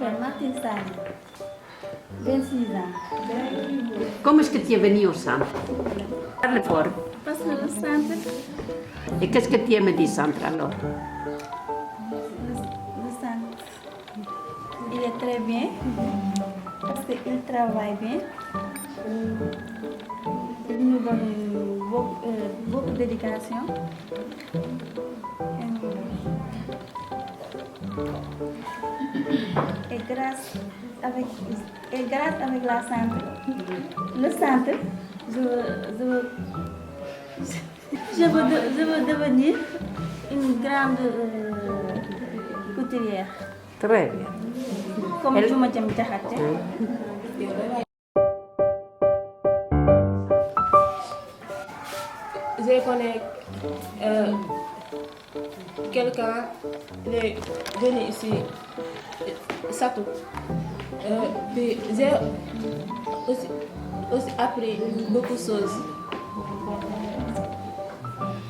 m'appelle Martine Sani, 26 ans. Comment est-ce que tu es venue au centre? Parle fort. Parce que le centre, Et qu'est-ce que tu aimes du centre alors? le centre, il est très bien parce qu'il travaille bien. Il nous donne beaucoup d'éducation. Et grâce avec la centre, le centre, je veux devenir une grande couturière. Très bien. Comme Juma Jam Diakhaté. Je connais quelqu'un qui est venu ici, Satou. Puis j'ai aussi appris beaucoup de choses.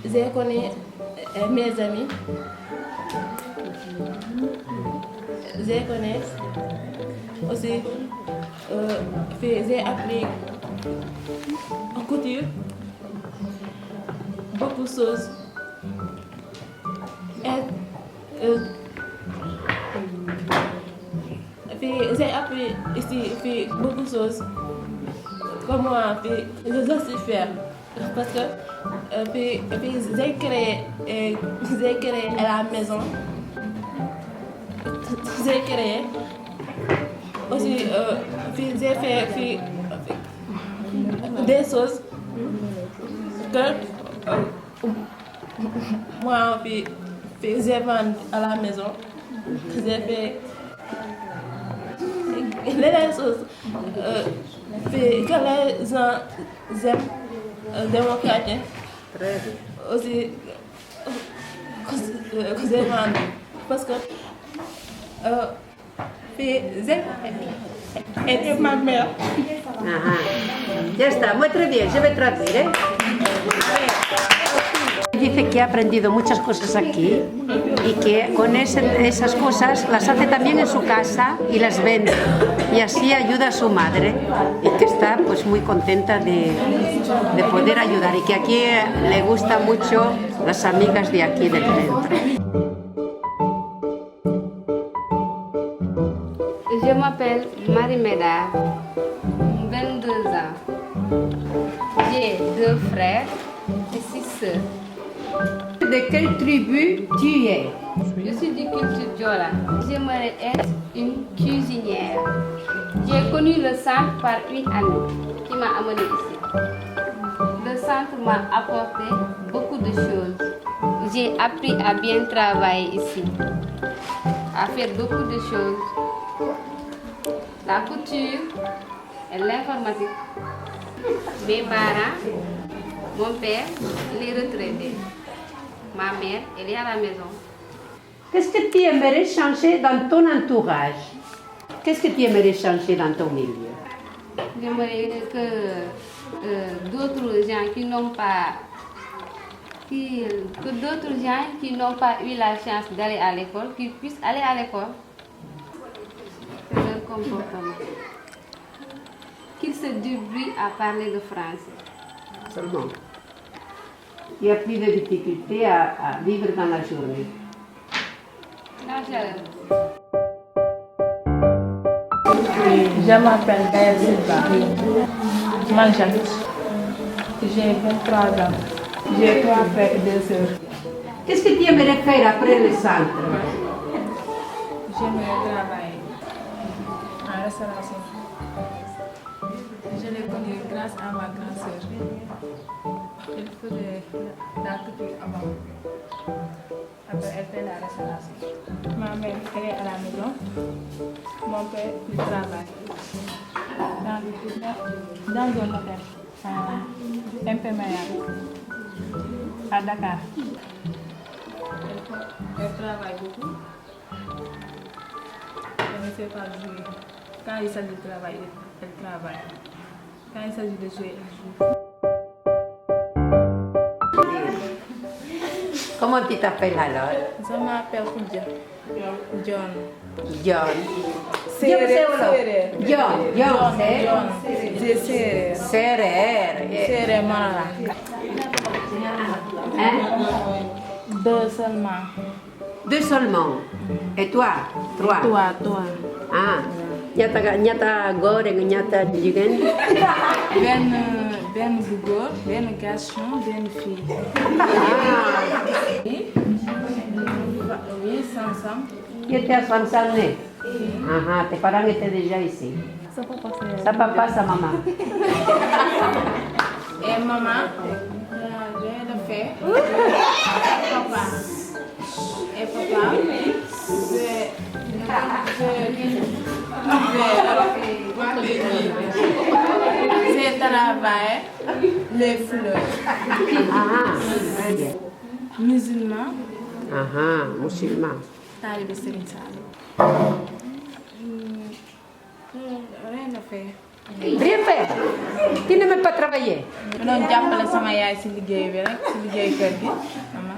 Je connais mes amis. Je connais aussi, j'ai appris en couture beaucoup de choses. Et j'ai appris ici beaucoup de choses. Comment je suis fière. Parce que j'ai créé à la maison. J'ai créé aussi, j'ai fait des choses que moi j'ai vendu à la maison. J'ai fait les choses que les gens aiment de mon quartier. Aussi que j'ai vendu. Parce que j'ai aidé ma mère. Ajá. Ya está, muy bien, je vais traduire. ¿Eh? Dice que ha aprendido muchas cosas aquí y que con esas cosas las hace también en su casa y las vende y así ayuda a su madre y que está pues muy contenta de poder ayudar y que aquí le gusta mucho las amigas de aquí del centro. Je m'appelle Marie Médard, 22 ans. J'ai 2 frères et 6 sœurs. De quelle tribu tu es? Je suis du culture Diola. J'aimerais être une cuisinière. J'ai connu le centre par une amie qui m'a amenée ici. Le centre m'a apporté beaucoup de choses. J'ai appris à bien travailler ici, à faire beaucoup de choses. La couture et l'informatique. Mes parents, mon père, il est retraité. Ma mère, elle est à la maison. Qu'est-ce que tu aimerais changer dans ton entourage? Qu'est-ce que tu aimerais changer dans ton milieu? J'aimerais que d'autres gens qui n'ont pas eu la chance d'aller à l'école, qu'ils puissent aller à l'école. Leur comportement. Qu'ils se débrouillent à parler le français. Seulement. Il y a plus de difficultés à vivre dans la journée. Je m'appelle Gaël Silva. Manjant. J'ai 23 ans. J'ai 3 frères et 2 sœurs. Qu'est-ce que tu aimerais faire après le centre? J'aimerais travailler en restauration. Je l'ai connue grâce à ma grande sœur. Elle faisait la couture avant. Après, elle fait la restauration. Ma mère, elle est à la maison. Mon père, il travaille dans un hôtel à Mpemaya, à Dakar. Elle travaille beaucoup. Elle ne sait pas jouer. Quand il s'agit de travailler, elle travaille. Quand il s'agit de jouer, elle joue. Comment tu t'appelles alors? Je m'appelle Khoudia. John. John. Séeréer. John, c'est? C'est séeréer. Séeréer. Séeréer Malala. Hein? 2 seulement. 2 seulement. Et toi? 3. Toi. Ah. Ñaata góor ak ñaata jigéen? benn bu góor, benn garçon, benn fille. Oui, Sam. Tu étais à Samsané? Ah, tes parents étaient déjà ici. Sa papa, sa maman. Et maman, j'ai le fait. Papa. Et papa, j'ai travaillé les fleurs. Ah, très bien. Musulman, Ah, musulman. talibé Serigne Saliou. Rien à faire. Rien fait. Tu n'aimes pas travailler? ma doon jàppale sama yaay si liggéey bi rek si liggéey kër gi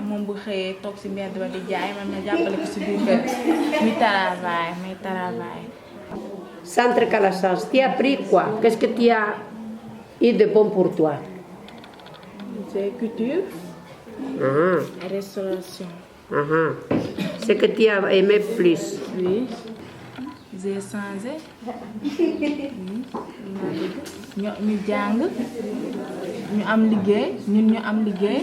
moom bu xëyee toog si mbedd ba di jaay man ma jàppale ko si biir kër gi muy travail. Centre Calasanz, tu as appris quoi? Qu'est-ce que tu as eu de bon pour toi? C'est couture Ah, et restauration. ah. Ce que tu as aimé plus? Oui, j'ai changé. ñu jàng ñu am liggéey ñun ñu am liggéey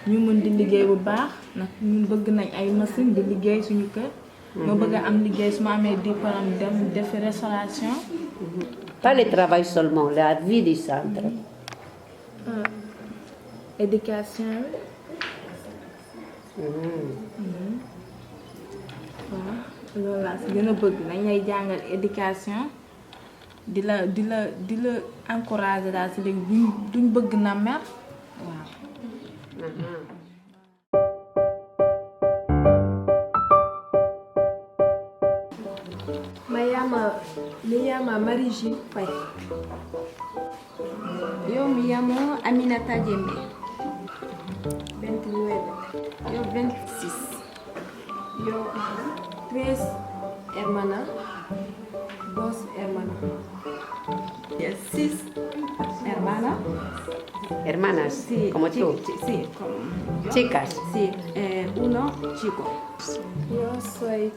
ñu mën di liggéey bu baax nag ñun bëgg nañ ay machine di liggéey suñu kër. ma bëgg a am liggéey su ma amee diplôme dem def restauration. Pas le travail seulement, la vie du centre. Éducation bi. waaw loolu laa si gën a bëgg nañ lay jàngal éducation di la encourager daal si léegi duñ bëgg na mer waaw. Miyama Marie-Gilles Faye. Yo miyamo Aminata Djembe. 29. Yo 26. Yo 3 hermanas. 2 hermanos. 6 hermanas. Hermanas, Sí, como tú. Sí, como yo. Chicas. Sí, uno chico. Yo soy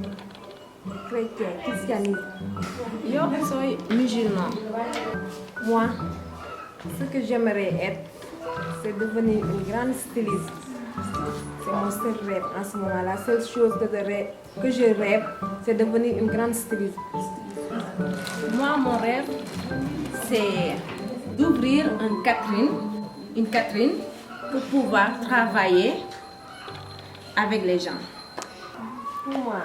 cristianisme. Yo soy musulman. Moi, ce que j'aimerais être, c'est devenir une grande styliste. C'est mon seul rêve en ce moment. La seule chose que je rêve, c'est devenir une grande styliste. Moi, mon rêve, c'est d'ouvrir une Catherine pour pouvoir travailler avec les gens. Pour moi,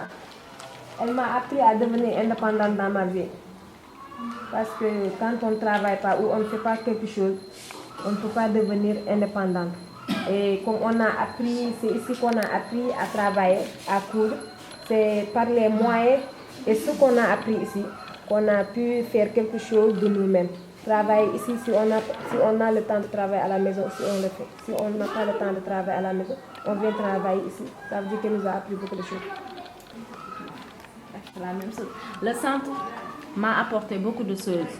elle m'a appris à devenir indépendante dans ma vie. Parce que quand on ne travaille pas ou on ne fait pas quelque chose, on ne peut pas devenir indépendante. Et comme on a appris, c'est ici qu'on a appris à travailler, à coudre. C'est par les moyens et ce qu'on a appris ici qu'on a pu faire quelque chose de nous-mêmes. Travailler ici, si on a le temps de travailler à la maison, si on le fait. Si on n'a pas le temps de travailler à la maison, on vient travailler ici. Ça veut dire qu'elle nous a appris beaucoup de choses. La même chose. Le centre m'a apporté beaucoup de choses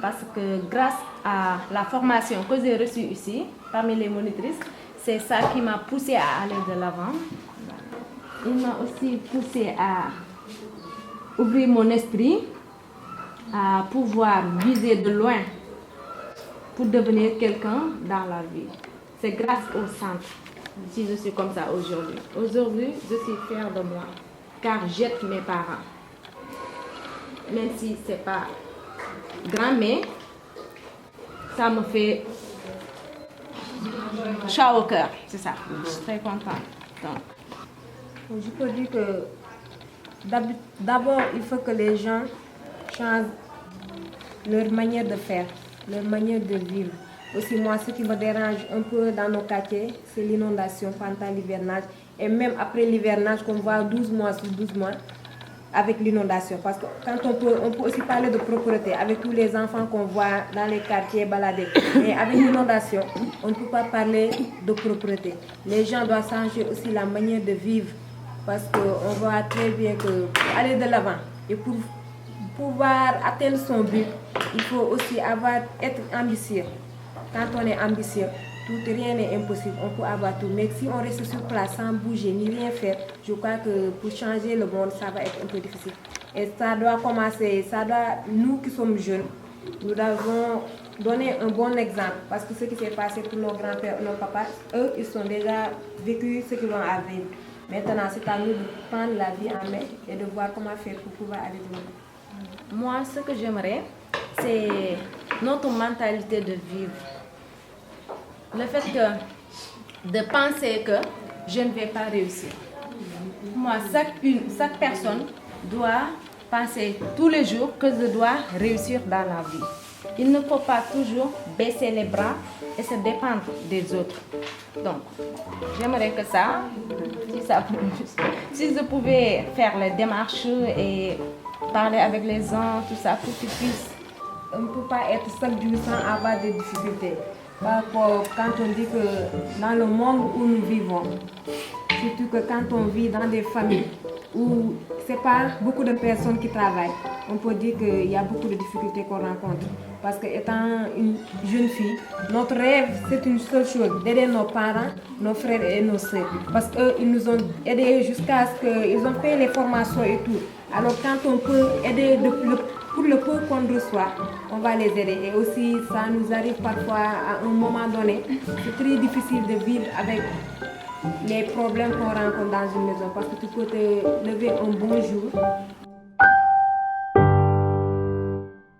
parce que grâce à la formation que j'ai reçue ici, parmi les monitrices, c'est ça qui m'a poussée à aller de l'avant. Il m'a aussi poussée à ouvrir mon esprit, à pouvoir viser de loin pour devenir quelqu'un dans la vie. C'est grâce au centre si je suis comme ça aujourd'hui. Aujourd'hui, je suis fière de moi. Car j'aide mes parents. Même si ce n'est pas grand, mais ça me fait chaud au cœur, c'est ça. Je suis très contente. Donc, je peux dire que d'abord, il faut que les gens changent leur manière de faire, leur manière de vivre. Aussi, moi, ce qui me dérange un peu dans nos quartiers, c'est l'inondation pendant l'hivernage. Et même après l'hivernage, qu'on voit 12 mois sur 12 mois, avec l'inondation. Parce que quand on peut aussi parler de propreté avec tous les enfants qu'on voit dans les quartiers balader. Mais avec l'inondation, on ne peut pas parler de propreté. Les gens doivent changer aussi la manière de vivre parce qu'on voit très bien que pour aller de l'avant et pour pouvoir atteindre son but, il faut aussi être ambitieux. Quand on est ambitieux, rien n'est impossible, on peut avoir tout. Mais si on reste sur place sans bouger ni rien faire, je crois que pour changer le monde, ça va être un peu difficile. Et ça doit commencer, nous qui sommes jeunes, nous devons donner un bon exemple. Parce que ce qui s'est passé pour nos grands-pères, nos papas, eux, ils sont déjà vécu ce qu'ils vont à vivre. Maintenant, c'est à nous de prendre la vie en main et de voir comment faire pour pouvoir aller de l'avant. Moi, ce que j'aimerais, c'est notre mentalité de vivre. Le fait de penser que je ne vais pas réussir. Moi, chaque personne doit penser tous les jours que je dois réussir dans la vie. Il ne faut pas toujours baisser les bras et se dépendre des autres. Donc, j'aimerais que si je pouvais faire les démarches et parler avec les gens, tout ça, pour qu'ils puissent. On ne peut pas être chaque jour sans avoir des difficultés. Quand on dit que dans le monde où nous vivons, surtout que quand on vit dans des familles où ce n'est pas beaucoup de personnes qui travaillent, on peut dire qu'il y a beaucoup de difficultés qu'on rencontre. Parce qu'étant une jeune fille, notre rêve, c'est une seule chose, d'aider nos parents, nos frères et nos sœurs. Parce qu'ils nous ont aidés jusqu'à ce qu'ils ont fait les formations et tout. Alors quand on peut aider pour le peu qu'on reçoit, on va les aider. Et aussi, ça nous arrive parfois à un moment donné. C'est très difficile de vivre avec les problèmes qu'on rencontre dans une maison. Parce que tu peux te lever un bon jour